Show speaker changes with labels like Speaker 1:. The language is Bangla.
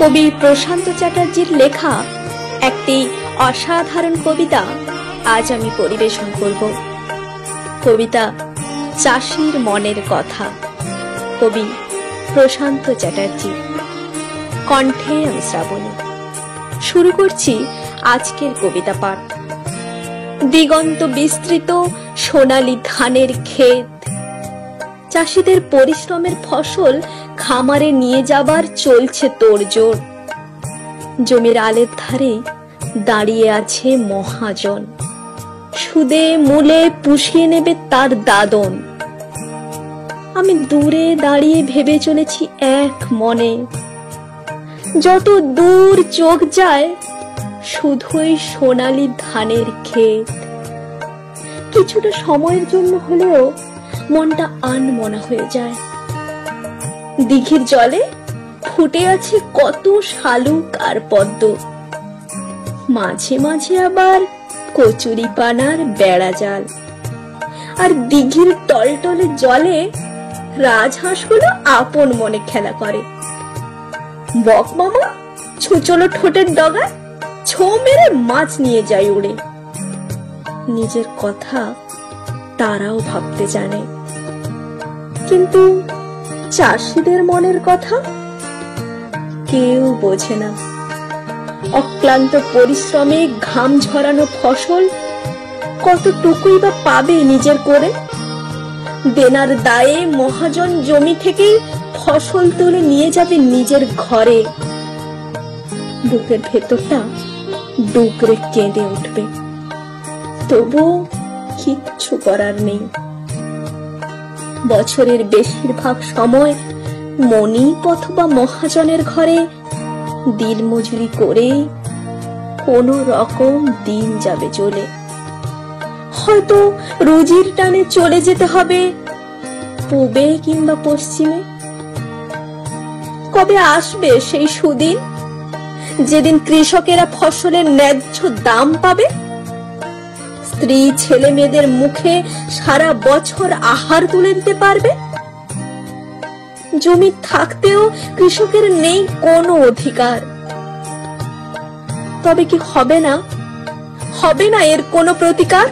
Speaker 1: কবি প্রশান্ত চ্যাটার্জির লেখা একটি অসাধারণ কবিতা আজ আমি পরিবেশন করব। কবিতা চাষির মনের কথা, কবি প্রশান্ত চ্যাটার্জি। কণ্ঠে আমি শ্রাবণী। শুরু করছি আজকের কবিতা পাঠ। দিগন্ত বিস্তৃত সোনালী ধানের ক্ষেত, চাষিদের পরিশ্রমের ফসল খামারে নিয়ে যাবার চলছে তোড়জোড়। জমির আলের ধারে দাঁড়িয়ে আছে মহাজন, সুদে মূলে পুষিয়ে নেবে তার দাদন। আমি দূরে দাঁড়িয়ে ভেবে চলেছি এক মনে, যত দূর চোখ যায় শুধুই সোনালী ধানের ক্ষেত। কিছুটা সময়ের জন্য হলেও মনটা আনমনা হয়ে যায়। দিঘির জলে ফুটে আছে কত শালুক আর পদ্ম, মাঝে মাঝে আবার কচুরিপানার বেড়া জাল। আর দিঘির টলটলে জলে রাজহাঁসগুলো আপন মনে খেলা করে। বক মামা ছুচলো ঠোঁটের ডগা ছো মেরে মাছ নিয়ে যায় উড়ে। নিজের কথা তারাও ভাবতে জানে, কিন্তু চাষিদের মনের কথা কেউ বোঝে না। অক্লান্ত পরিশ্রমে ঘাম ঝরানো ফসল কতটুকুই বা পাবে নিজের করে। দেনার দায়ে মহাজন জমি থেকে ফসল তুলে নিয়ে যাবে নিজের ঘরে। বুকের ভেতরটা ডুকরে কেঁদে উঠবে, তবু কিচ্ছু করার নেই। বছরের বেশিরভাগ সময় মনিপ অথবা মহাজনের ঘরে দিনমজুরি করে কোন রকম দিন যাবে চলে। হয়তো রুজির টানে চলে যেতে হবে পূবে কিংবা পশ্চিমে। কবে আসবে সেই সুদিন, যেদিন কৃষকেরা ফসলের ন্যায্য দাম পাবে? স্ত্রী ছেলে মেয়েদের মুখে সারা বছর আহার তুলে দিতে পারবে? জমি থাকতেও কৃষকের নেই কোনো অধিকার। তবে কি হবে না এর কোনো প্রতিকার?